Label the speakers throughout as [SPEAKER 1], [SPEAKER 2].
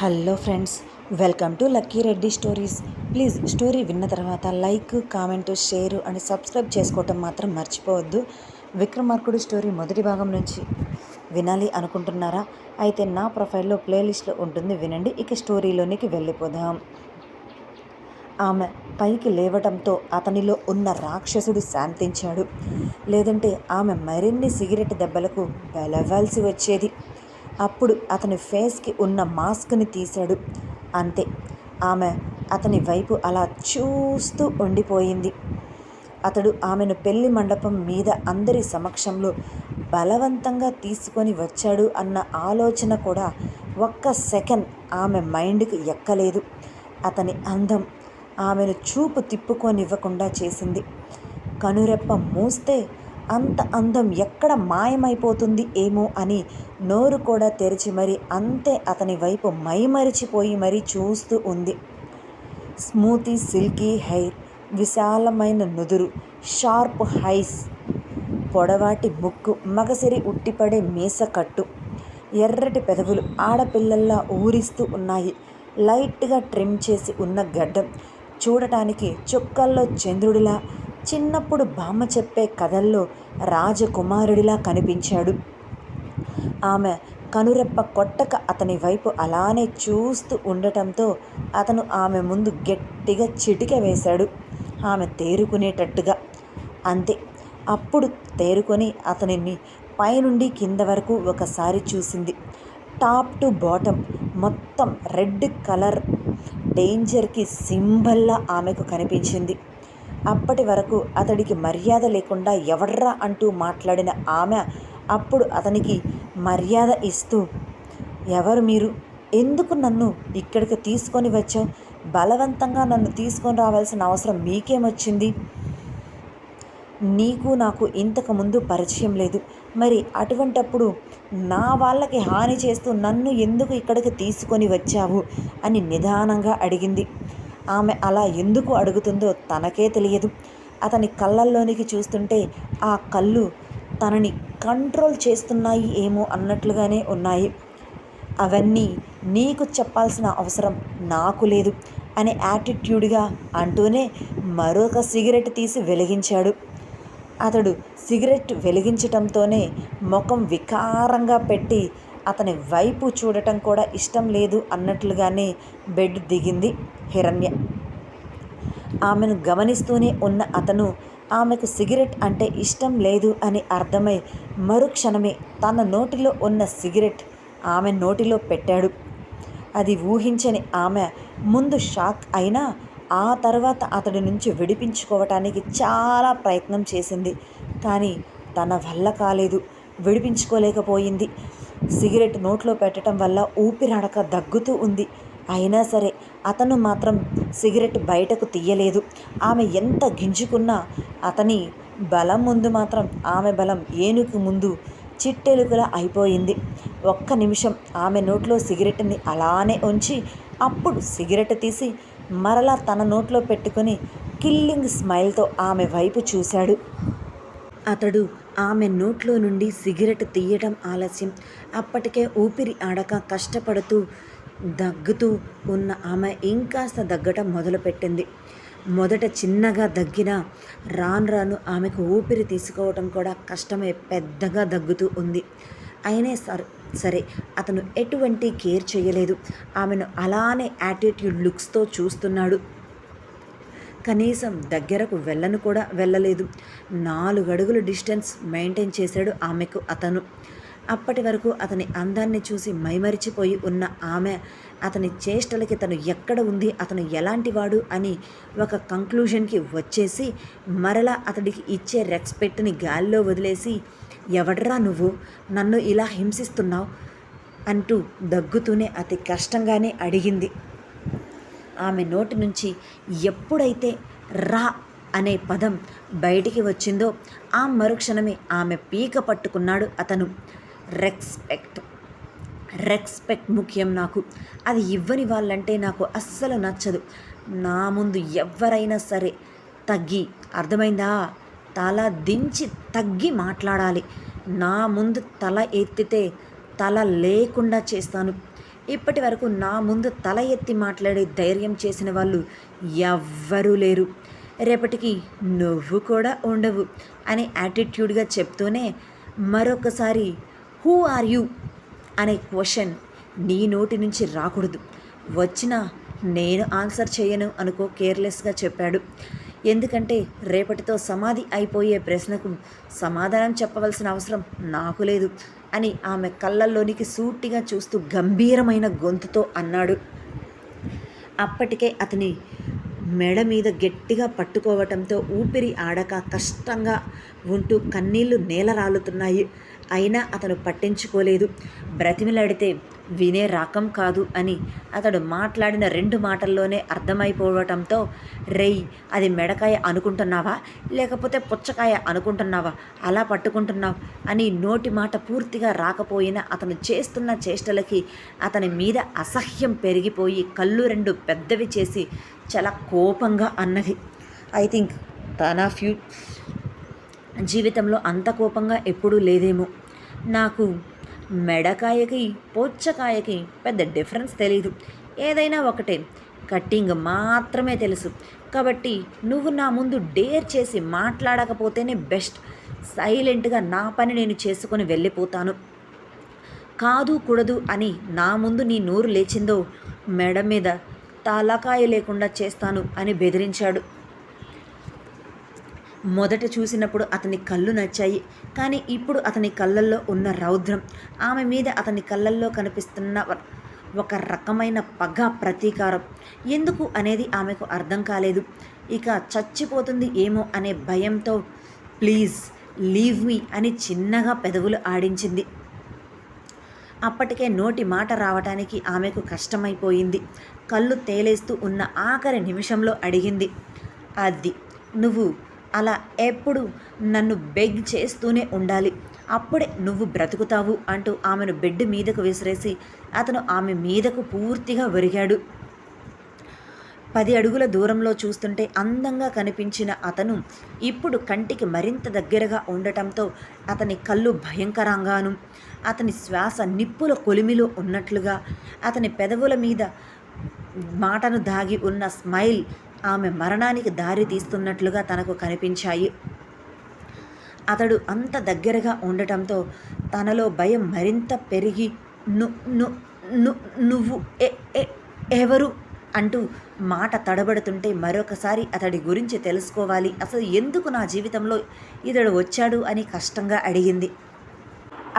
[SPEAKER 1] Hello friends, welcome to lucky Reddy stories. Please story విన్న తర్వాత like, comment, share and subscribe చేసుకోవటం మాత్రం మర్చిపోవద్దు. విక్రమార్కుడు స్టోరీ మొదటి భాగం నుంచి వినాలి అనుకుంటున్నారా? అయితే నా ప్రొఫైల్లో ప్లేలిస్ట్లో ఉంటుంది, వినండి. ఇక స్టోరీలోనికి వెళ్ళిపోదాం. ఆమె పైకి లేవటంతో అతనిలో ఉన్న రాక్షసుడు శాంతించాడు. లేదంటే ఆమె మరిన్ని సిగరెట్ దెబ్బలకు బలవాల్సి వచ్చేది. అప్పుడు అతని ఫేస్కి ఉన్న మాస్క్ని తీశాడు. అంతే, ఆమె అతని వైపు అలా చూస్తూ ఉండిపోయింది. అతడు ఆమెను పెళ్లి మండపం మీద అందరి సమక్షంలో బలవంతంగా తీసుకొని వచ్చాడు అన్న ఆలోచన కూడా ఒక్క సెకండ్ ఆమె మైండ్కి ఎక్కలేదు. అతని అందం ఆమెను చూపు తిప్పుకొనివ్వకుండా చేసింది. కనురెప్ప మూస్తే అంత అందం ఎక్కడ మాయమైపోతుంది ఏమో అని నోరు కూడా తెరిచి మరి అంతే అతని వైపు మైమరిచిపోయి మరీ చూస్తూ ఉంది. స్మూతీ సిల్కీ హెయిర్, విశాలమైన నుదురు, షార్ప్ హైస్, పొడవాటి ముక్కు, మగసిరి ఉట్టిపడే మీసకట్టు, ఎర్రటి పెదవులు ఆడపిల్లల్లా ఊరిస్తూ ఉన్నాయి. లైట్గా ట్రిమ్ చేసి ఉన్న గడ్డం చూడటానికి చుక్కల్లో చంద్రుడిలా, చిన్నప్పుడు బామ్మ చెప్పే కథల్లో రాజకుమారుడిలా కనిపించాడు. ఆమె కనురెప్ప కొట్టక అతని వైపు అలానే చూస్తూ ఉండటంతో అతను ఆమె ముందు గట్టిగా చిటిక వేశాడు, ఆమె తేరుకునేటట్టుగా. అంతే, అప్పుడు తేరుకొని అతనిని పైనుండి కింద వరకు ఒకసారి చూసింది. టాప్ టు బాటం మొత్తం రెడ్ కలర్ డేంజర్కి సింబల్లా ఆమెకు కనిపించింది. అప్పటి వరకు అతడికి మర్యాద లేకుండా ఎవడ్రా అంటూ మాట్లాడిన ఆమె అప్పుడు అతనికి మర్యాద ఇస్తూ, ఎవరు మీరు? ఎందుకు నన్ను ఇక్కడికి తీసుకొని వచ్చావు? బలవంతంగా నన్ను తీసుకొని రావాల్సిన అవసరం మీకేమొచ్చింది? నీకు నాకు ఇంతకుముందు పరిచయం లేదు. మరి అటువంటప్పుడు నా వాళ్ళకి హాని చేస్తూ నన్ను ఎందుకు ఇక్కడికి తీసుకొని వచ్చావు అని నిదానంగా అడిగింది. ఆమె అలా ఎందుకు అడుగుతుందో తనకే తెలియదు. అతని కళ్ళల్లోనికి చూస్తుంటే ఆ కళ్ళు తనని కంట్రోల్ చేస్తున్నాయి ఏమో అన్నట్లుగానే ఉన్నాయి. అవన్నీ నీకు చెప్పాల్సిన అవసరం నాకు లేదు అనే యాటిట్యూడ్గా అంటూనే మరొక సిగరెట్ తీసి వెలిగించాడు. అతడు సిగరెట్ వెలిగించటంతోనే ముఖం వికారంగా పెట్టి అతని వైపు చూడటం కూడా ఇష్టం లేదు అన్నట్లుగానే బెడ్ దిగింది హిరణ్య. ఆమెను గమనిస్తూనే ఉన్న అతను ఆమెకు సిగరెట్ అంటే ఇష్టం లేదు అని అర్థమై మరుక్షణమే తన నోటిలో ఉన్న సిగరెట్ ఆమె నోటిలో పెట్టాడు. అది ఊహించని ఆమె ముందు షాక్ అయినా ఆ తర్వాత అతడి నుంచి విడిపించుకోవటానికి చాలా ప్రయత్నం చేసింది. కానీ తన వల్ల కాలేదు, విడిపించుకోలేకపోయింది. సిగరెట్ నోట్లో పెట్టడం వల్ల ఊపిరాడక దగ్గుతూ ఉంది. అయినా సరే అతను మాత్రం సిగరెట్ బయటకు తీయలేదు. ఆమె ఎంత గింజుకున్నా అతని బలం ముందు మాత్రం ఆమె బలం ఏనుగు ముందు చిట్టెలుకలా అయిపోయింది. ఒక్క నిమిషం ఆమె నోట్లో సిగరెట్ని అలానే ఉంచి అప్పుడు సిగరెట్ తీసి మరలా తన నోట్లో పెట్టుకొని కిల్లింగ్ స్మైల్తో ఆమె వైపు చూశాడు. అతడు ఆమె నోట్లో నుండి సిగరెట్ తీయటం ఆలస్యం. అప్పటికే ఊపిరి ఆడక కష్టపడుతూ దగ్గుతూ ఉన్న ఆమె ఇంకాస్త దగ్గటం మొదలుపెట్టింది. మొదట చిన్నగా దగ్గినా రాను రాను ఆమెకు ఊపిరి తీసుకోవటం కూడా కష్టమే, పెద్దగా దగ్గుతూ ఉంది. అయినా సరే అతను ఎటువంటి కేర్ చేయలేదు. ఆమెను అలానే యాటిట్యూడ్ లుక్స్తో చూస్తున్నాడు. కనీసం దగ్గరకు వెళ్ళలేదు. 4 అడుగుల డిస్టెన్స్ మెయింటైన్ చేశాడు ఆమెకు అతను. అప్పటి వరకు అతని అందాన్ని చూసి మైమరిచిపోయి ఉన్న ఆమె అతని చేష్టలకి తను ఎక్కడ ఉంది, అతను ఎలాంటివాడు అని ఒక కంక్లూజన్కి వచ్చేసి మరలా అతడికి ఇచ్చే రెస్పెక్ట్ని గాల్లో వదిలేసి, ఎవడ్రా నువ్వు, నన్ను ఇలా హింసిస్తున్నావు అంటూ దగ్గుతూనే అతి కష్టంగానే అడిగింది. ఆమె నోటి నుంచి ఎప్పుడైతే రా అనే పదం బయటికి వచ్చిందో ఆ మరుక్షణమే ఆమె పీక పట్టుకున్నాడు అతను. రెస్పెక్ట్ ముఖ్యం నాకు. అది ఇవ్వని వాళ్ళంటే నాకు అస్సలు నచ్చదు. నా ముందు ఎవరైనా సరే తగ్గి, అర్థమైందా? తల దించి తగ్గి మాట్లాడాలి. నా ముందు తల ఎత్తితే తల లేకుండా చేస్తాను. ఇప్పటి వరకు నా ముందు తల ఎత్తి మాట్లాడే ధైర్యం చేసిన వాళ్ళు ఎవ్వరూ లేరు. రేపటికి నువ్వు కూడా ఉండవు అని యాటిట్యూడ్గా చెప్తూనే మరొకసారి హూ ఆర్ యూ అనే క్వశ్చన్ నీ నోటి నుంచి రాకూడదు. వచ్చినా నేను ఆన్సర్ చేయను అనుకో కేర్లెస్గా చెప్పాడు. ఎందుకంటే రేపటితో సమాధి అయిపోయే ప్రశ్నకు సమాధానం చెప్పవలసిన అవసరం నాకు లేదు అని ఆమె కళ్ళల్లోనికి సూటిగా చూస్తూ గంభీరమైన గొంతుతో అన్నాడు. అప్పటికే అతని మెడ మీద గట్టిగా పట్టుకోవటంతో ఊపిరి ఆడక కష్టంగా ఉంటూ కన్నీళ్లు నేలరాలుతున్నాయి. అయినా అతను పట్టించుకోలేదు. బ్రతిమిలాడితే వినే రకం కాదు అని అతడు మాట్లాడిన 2 మాటల్లోనే అర్థమైపోవటంతో, రేయ్ అది మెడకాయ అనుకుంటున్నావా లేకపోతే పుచ్చకాయ అనుకుంటున్నావా అలా పట్టుకుంటున్నావు అని నోటి మాట పూర్తిగా రాకపోయినా అతను చేస్తున్న చేష్టలకి అతని మీద అసహ్యం పెరిగిపోయి కళ్ళు 2 పెద్దవి చేసి చాలా కోపంగా అన్నది. ఐ థింక్ తన జీవితంలో అంత కోపంగా ఎప్పుడూ లేదేమో. నాకు మెడకాయకి పుచ్చకాయకి పెద్ద డిఫరెన్స్ తెలీదు. ఏదైనా ఒకటే, కట్టింగ్ మాత్రమే తెలుసు. కాబట్టి నువ్వు నా ముందు డేర్ చేసి మాట్లాడకపోతేనే బెస్ట్. సైలెంట్గా నా పని నేను చేసుకొని వెళ్ళిపోతాను. కాదు కూడదు అని నా ముందు నీ నోరు లేచిందో మెడ మీద తలకాయ లేకుండా చేస్తాను అని బెదిరించాడు. మొదట చూసినప్పుడు అతని కళ్ళు నచ్చాయి. కానీ ఇప్పుడు అతని కళ్ళల్లో ఉన్న రౌద్రం, ఆమె మీద అతని కళ్ళల్లో కనిపిస్తున్న ఒక రకమైన పగ, ప్రతీకారం ఎందుకు అనేది ఆమెకు అర్థం కాలేదు. ఇక చచ్చిపోతుంది ఏమో అనే భయంతో ప్లీజ్ లీవ్ మీ అని చిన్నగా పెదవులు ఆడించింది. అప్పటికే నోటి మాట రావటానికి ఆమెకు కష్టమైపోయింది. కళ్ళు తేలేస్తూ ఉన్న ఆఖరి నిమిషంలో అడిగింది, అది నువ్వు అలా ఎప్పుడు నన్ను బెగ్ చేస్తూనే ఉండాలి, అప్పుడే నువ్వు బ్రతుకుతావు అంటూ ఆమెను బెడ్ మీదకు విసిరేసి అతను ఆమె మీదకు పూర్తిగా ఒరిగాడు. 10 అడుగుల దూరంలో చూస్తుంటే అందంగా కనిపించిన అతను ఇప్పుడు కంటికి మరింత దగ్గరగా ఉండటంతో అతని కళ్ళు భయంకరంగాను, అతని శ్వాస నిప్పుల కొలిమిలో ఉన్నట్లుగా, అతని పెదవుల మీద మాటను దాగి ఉన్న స్మైల్ ఆమె మరణానికి దారి తీస్తున్నట్లుగా తనకు కనిపించాయి. అతడు అంత దగ్గరగా ఉండటంతో తనలో భయం మరింత పెరిగి నువ్వు ఎవరు అంటూ మాట తడబడుతుంటే మరొకసారి అతడి గురించి తెలుసుకోవాలి, అసలు ఎందుకు నా జీవితంలో ఇతడు వచ్చాడు అని కష్టంగా అడిగింది.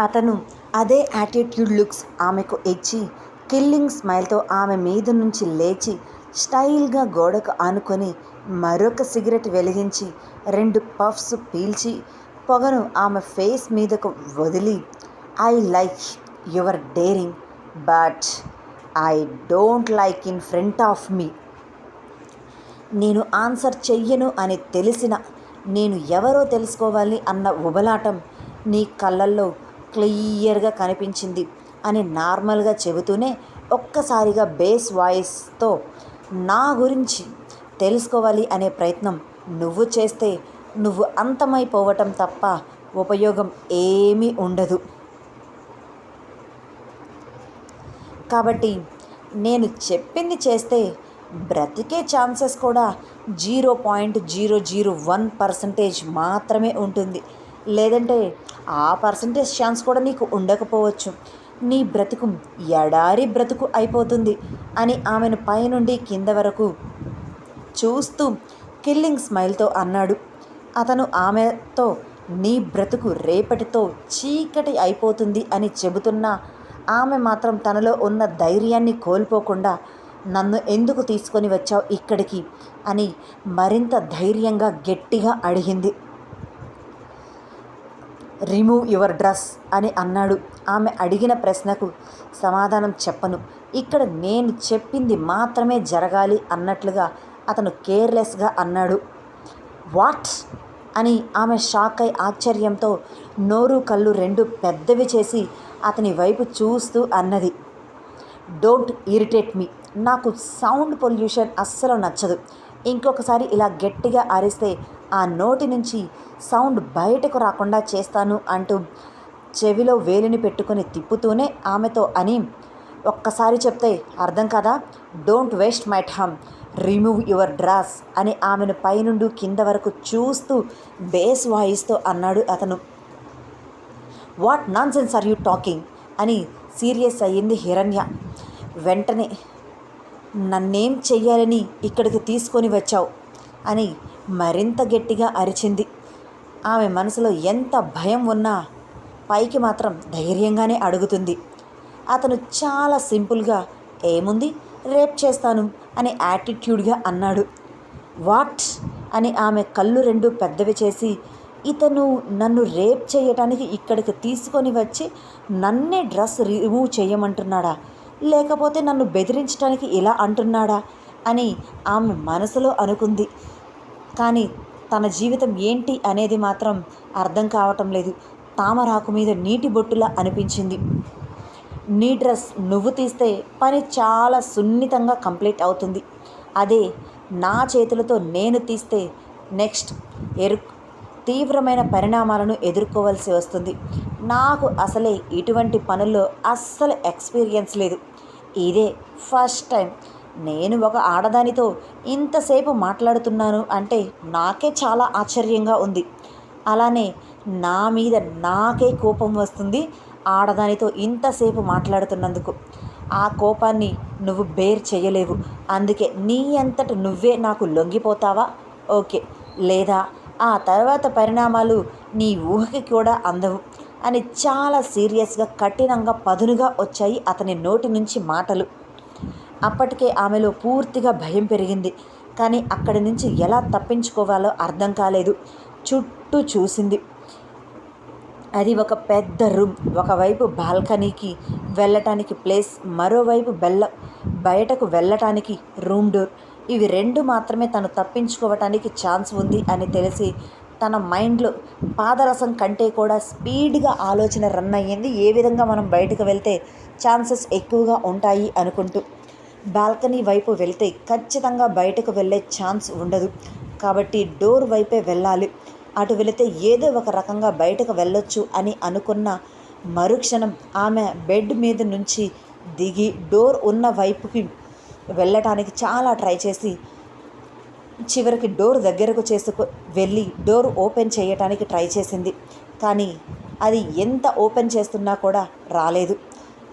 [SPEAKER 1] అతను అదే యాటిట్యూడ్ లుక్స్ ఆమెకు ఇచ్చి కిల్లింగ్ స్మైల్తో ఆమె మీద నుంచి లేచి స్టైల్గా గోడకు ఆనుకొని మరొక సిగరెట్ వెలిగించి 2 పఫ్స్ పీల్చి పొగను ఆమె ఫేస్ మీదకు వదిలి, I like your daring but I don't like in front of me. నేను ఆన్సర్ చెయ్యను అని తెలిసిన, నేను ఎవరో తెలుసుకోవాలి అన్న ఉబలాటం నీ కళ్ళల్లో క్లియర్గా కనిపించింది అని నార్మల్గా చెబుతూనే ఒక్కసారిగా బేస్ వాయిస్తో, నా గురించి తెలుసుకోవాలి అనే ప్రయత్నం నువ్వు చేస్తే నువ్వు అంతమైపోవటం తప్ప ఉపయోగం ఏమీ ఉండదు. కాబట్టి నేను చెప్పింది చేస్తే బ్రతికే ఛాన్సెస్ కూడా 0.001% మాత్రమే ఉంటుంది. లేదంటే ఆ పర్సంటేజ్ ఛాన్స్ కూడా నీకు ఉండకపోవచ్చు. నీ బ్రతుకు ఎడారి బ్రతుకు అయిపోతుంది అని ఆమెను పైనుండి కింద వరకు చూస్తూ కిల్లింగ్ స్మైల్తో అన్నాడు. అతను ఆమెతో నీ బ్రతుకు రేపటితో చీకటి అయిపోతుంది అని చెబుతున్నా ఆమె మాత్రం తనలో ఉన్న ధైర్యాన్ని కోల్పోకుండా, నన్ను ఎందుకు తీసుకొని వచ్చావు ఇక్కడికి అని మరింత ధైర్యంగా గట్టిగా అడిగింది. రిమూవ్ యువర్ డ్రెస్ అని అన్నాడు. ఆమె అడిగిన ప్రశ్నకు సమాధానం చెప్పను, ఇక్కడ నేను చెప్పింది మాత్రమే జరగాలి అన్నట్లుగా అతను కేర్లెస్గా అన్నాడు. వాట్ అని ఆమె షాక్ అయి ఆశ్చర్యంతో నోరు కళ్ళు 2 పెద్దవి చేసి అతని వైపు చూస్తూ అన్నది. Don't irritate me. నాకు సౌండ్ పొల్యూషన్ అస్సలు నచ్చదు. ఇంకొకసారి ఇలా గట్టిగా అరిస్తే ఆ నోటి నుంచి సౌండ్ బయటకు రాకుండా చేస్తాను అంటూ చెవిలో వేలిని పెట్టుకొని తిప్పుతూనే ఆమెతో అని, ఒక్కసారి చెప్తే అర్థం కదా, don't waste my time, remove your dress అని ఆమెను పైనుండి కింద వరకు చూస్తూ బేస్ వాయిస్తో అన్నాడు అతను. What nonsense are you talking అని సీరియస్ అయ్యింది హిరణ్య. వెంటనే నన్నేం చెయ్యాలని ఇక్కడికి తీసుకొని వచ్చావు అని మరింత గట్టిగా అరిచింది. ఆమె మనసులో ఎంత భయం ఉన్నా పైకి మాత్రం ధైర్యంగానే అడుగుతుంది. అతను చాలా సింపుల్గా ఏముంది రేప్ చేస్తాను అని యాటిట్యూడ్గా అన్నాడు. వాట్ అని ఆమె కళ్ళు రెండు పెద్దవి చేసి, ఇతను నన్ను రేప్ చేయటానికి ఇక్కడికి తీసుకొని వచ్చి నన్నే డ్రెస్ రిమూవ్ చేయమంటున్నాడా, లేకపోతే నన్ను బెదిరించడానికి ఇలా అంటున్నాడా అని ఆమె మనసులో అనుకుంది. కానీ తన జీవితం ఏంటి అనేది మాత్రం అర్థం కావటం లేదు. తామరాకు మీద నీటి బొట్టులా అనిపించింది. నీ డ్రెస్ నువ్వు తీస్తే పని చాలా సున్నితంగా కంప్లీట్ అవుతుంది. అదే నా చేతులతో నేను తీస్తే నెక్స్ట్ తీవ్రమైన పరిణామాలను ఎదుర్కోవాల్సి వస్తుంది. నాకు అసలే ఇటువంటి పనుల్లో అస్సలు ఎక్స్పీరియన్స్ లేదు. ఇదే ఫస్ట్ టైం నేను ఒక ఆడదానితో ఇంతసేపు మాట్లాడుతున్నాను అంటే నాకే చాలా ఆశ్చర్యంగా ఉంది. అలానే నా మీద నాకే కోపం వస్తుంది ఆడదానితో ఇంతసేపు మాట్లాడుతున్నందుకు. ఆ కోపాన్ని నువ్వు బేర్ చేయలేవు. అందుకే నీ అంతట నువ్వే నాకు లొంగిపోతావా? ఓకే, లేదా ఆ తర్వాత పరిణామాలు నీ ఊహకి కూడా అందవు అని చాలా సీరియస్గా కఠినంగా పదునుగా వచ్చాయి అతని నోటి నుంచి మాటలు. అప్పటికే ఆమెలో పూర్తిగా భయం పెరిగింది. కానీ అక్కడి నుంచి ఎలా తప్పించుకోవాలో అర్థం కాలేదు. చుట్టూ చూసింది. అది ఒక పెద్ద రూమ్. ఒకవైపు బాల్కనీకి వెళ్ళటానికి ప్లేస్, మరోవైపు బయటకు వెళ్ళటానికి రూమ్ డోర్. ఇవి రెండు మాత్రమే తను తప్పించుకోవటానికి ఛాన్స్ ఉంది అని తెలిసి తన మైండ్లో పాదరసం కంటే కూడా స్పీడ్గా ఆలోచన రన్ అయ్యింది. ఏ విధంగా మనం బయటకు వెళ్తే ఛాన్సెస్ ఎక్కువగా ఉంటాయి అనుకుంటూ. బాల్కనీ వైపు వెళ్తే ఖచ్చితంగా బయటకు వెళ్ళే ఛాన్స్ ఉండదు కాబట్టి డోర్ వైపే వెళ్ళాలి. అటు వెళితే ఏదో ఒక రకంగా బయటకు వెళ్ళొచ్చు అని అనుకున్న మరుక్షణం ఆమె బెడ్ మీద నుంచి దిగి డోర్ ఉన్న వైపుకి వెళ్ళటానికి చాలా ట్రై చేసి చివరికి డోర్ దగ్గరకు వెళ్ళి డోర్ ఓపెన్ చేయటానికి ట్రై చేసింది. కానీ అది ఎంత ఓపెన్ చేస్తున్నా కూడా రాలేదు.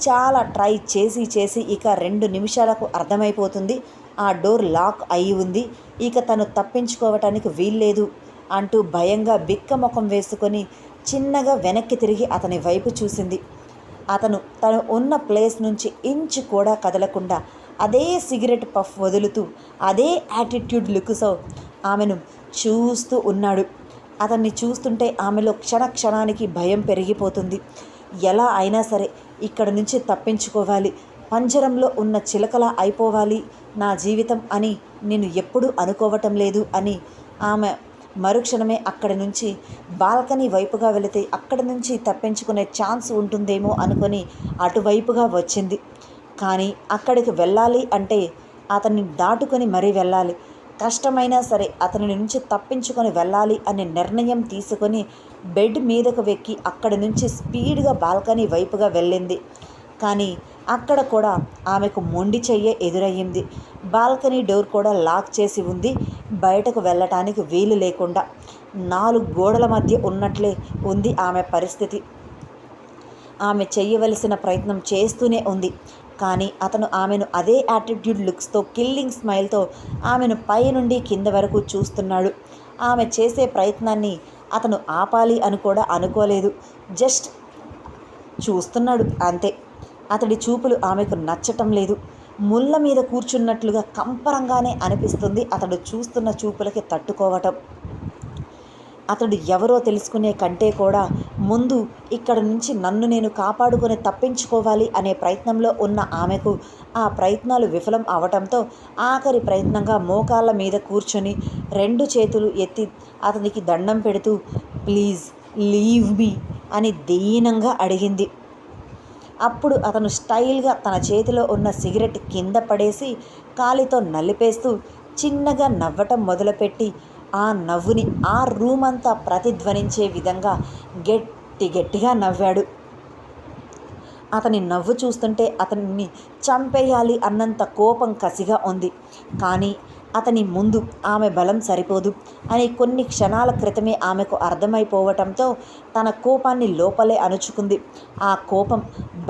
[SPEAKER 1] చాలా ట్రై చేసి ఇక 2 నిమిషాలకు అర్థమైపోతుంది ఆ డోర్ లాక్ అయి ఉంది, ఇక తను తప్పించుకోవటానికి వీల్లేదు అంటూ భయంగా బిక్కముఖం వేసుకొని చిన్నగా వెనక్కి తిరిగి అతని వైపు చూసింది. తను ఉన్న ప్లేస్ నుంచి ఇంచు కూడా కదలకుండా అదే సిగరెట్ పఫ్ వదులుతూ అదే యాటిట్యూడ్ లుక్తో ఆమెను చూస్తూ ఉన్నాడు. అతన్ని చూస్తుంటే ఆమెలో క్షణానికి భయం పెరిగిపోతుంది. ఎలా అయినా సరే ఇక్కడ నుంచి తప్పించుకోవాలి, పంజరంలో ఉన్న చిలకలా అయిపోవాలి నా జీవితం అని నేను ఎప్పుడూ అనుకోవటం లేదు అని ఆమె మరుక్షణమే అక్కడి నుంచి బాల్కనీ వైపుగా వెళితే అక్కడి నుంచి తప్పించుకునే ఛాన్స్ ఉంటుందేమో అనుకొని అటువైపుగా వచ్చింది. కానీ అక్కడికి వెళ్ళాలి అంటే అతన్ని దాటుకొని మరీ వెళ్ళాలి. కష్టమైనా సరే అతని నుంచి తప్పించుకొని వెళ్ళాలి అనే నిర్ణయం తీసుకొని బెడ్ మీదకు వెక్కి అక్కడి నుంచి స్పీడ్గా బాల్కనీ వైపుగా వెళ్ళింది. కానీ అక్కడ కూడా ఆమెకు మొండి చెయ్యే ఎదురయ్యింది. బాల్కనీ డోర్ కూడా లాక్ చేసి ఉంది. బయటకు వెళ్ళటానికి వీలు లేకుండా 4 గోడల మధ్య ఉన్నట్లే ఉంది ఆమె పరిస్థితి. ఆమె చెయ్యవలసిన ప్రయత్నం చేస్తూనే ఉంది. కానీ అతను ఆమెను అదే యాటిట్యూడ్ లుక్స్తో కిల్లింగ్ స్మైల్తో ఆమెను పై నుండి కింద వరకు చూస్తున్నాడు. ఆమె చేసే ప్రయత్నాన్ని అతను ఆపాలి అని కూడా అనుకోలేదు. జస్ట్ చూస్తున్నాడు అంతే. అతడి చూపులు ఆమెకు నచ్చటం లేదు. ముళ్ళ మీద కూర్చున్నట్లుగా కంపరంగానే అనిపిస్తుంది అతడు చూస్తున్న చూపులకి తట్టుకోవటం. అతడు ఎవరో తెలుసుకునే కంటే కూడా ముందు ఇక్కడ నుంచి నన్ను నేను కాపాడుకొని తప్పించుకోవాలి అనే ప్రయత్నంలో ఉన్న ఆమెకు ఆ ప్రయత్నాలు విఫలం అవటంతో ఆఖరి ప్రయత్నంగా మోకాళ్ళ మీద కూర్చొని 2 చేతులు ఎత్తి అతనికి దండం పెడుతూ ప్లీజ్ లీవ్ మీ అని దీనంగా అడిగింది. అప్పుడు అతను స్టైల్గా తన చేతిలో ఉన్న సిగరెట్ కింద పడేసి కాలితో నలిపేస్తూ చిన్నగా నవ్వటం మొదలుపెట్టి ఆ నవ్వుని ఆ రూమ్ అంతా ప్రతిధ్వనించే విధంగా గట్టిగా నవ్వాడు. అతని నవ్వు చూస్తుంటే అతన్ని చంపేయాలి అన్నంత కోపం కసిగా ఉంది. కానీ అతని ముందు ఆమె బలం సరిపోదు అని కొన్ని క్షణాల క్రితమే ఆమెకు అర్థమైపోవటంతో తన కోపాన్ని లోపలే అణుచుకుంది. ఆ కోపం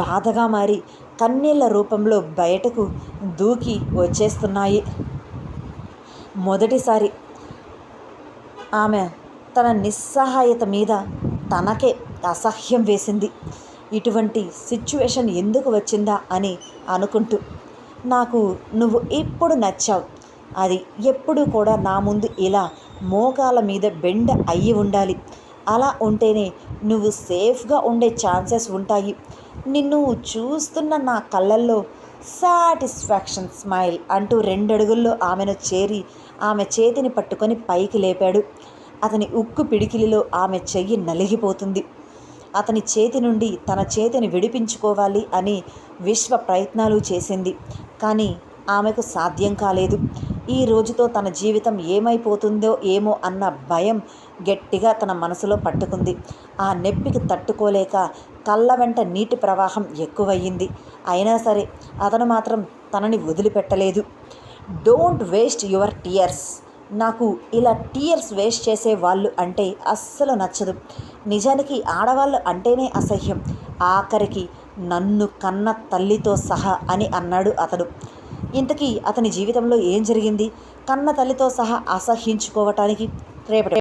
[SPEAKER 1] బాధగా మారి కన్నీళ్ల రూపంలో బయటకు దూకి వచ్చేస్తున్నాయి. మొదటిసారి ఆమె తన నిస్సహాయత మీద తనకే అసహ్యం వేసింది. ఇటువంటి సిచ్యువేషన్ ఎందుకు వచ్చిందా అని అనుకుంటూ, నాకు నువ్వు ఇప్పుడు నచ్చావు, అది ఎప్పుడూ కూడా నా ముందు ఇలా మోకాల మీద బెండ అయ్యి ఉండాలి. అలా ఉంటేనే నువ్వు సేఫ్గా ఉండే ఛాన్సెస్ ఉంటాయి. నిన్ను చూస్తున్న నా కళ్ళల్లో సాటిస్ఫాక్షన్ స్మైల్ అంటూ 2 అడుగుల్లో ఆమెను చేరి ఆమె చేతిని పట్టుకొని పైకి లేపాడు. అతని ఉక్కు పిడికిలిలో ఆమె చెయ్యి నలిగిపోతుంది. అతని చేతి నుండి తన చేతిని విడిపించుకోవాలి అని విశ్వ ప్రయత్నాలు చేసింది. కానీ ఆమెకు సాధ్యం కాలేదు. ఈ రోజుతో తన జీవితం ఏమైపోతుందో ఏమో అన్న భయం గట్టిగా తన మనసులో పట్టుకుంది. ఆ నొప్పికి తట్టుకోలేక కళ్ళ వెంట నీటి ప్రవాహం ఎక్కువయ్యింది. అయినా సరే అతను మాత్రం తనని వదిలిపెట్టలేదు. Don't waste your tears. నాకు ఇలా టీయర్స్ వేస్ట్ చేసే వాళ్ళు అంటే అస్సలు నచ్చదు. నిజానికి ఆడవాళ్ళు అంటేనే అసహ్యం, ఆఖరికి నన్ను కన్న తల్లితో సహా అని అన్నాడు అతడు. ఇంతకీ అతని జీవితంలో ఏం జరిగింది? కన్న తల్లితో సహా అసహ్యించుకోవటానికి రేపటి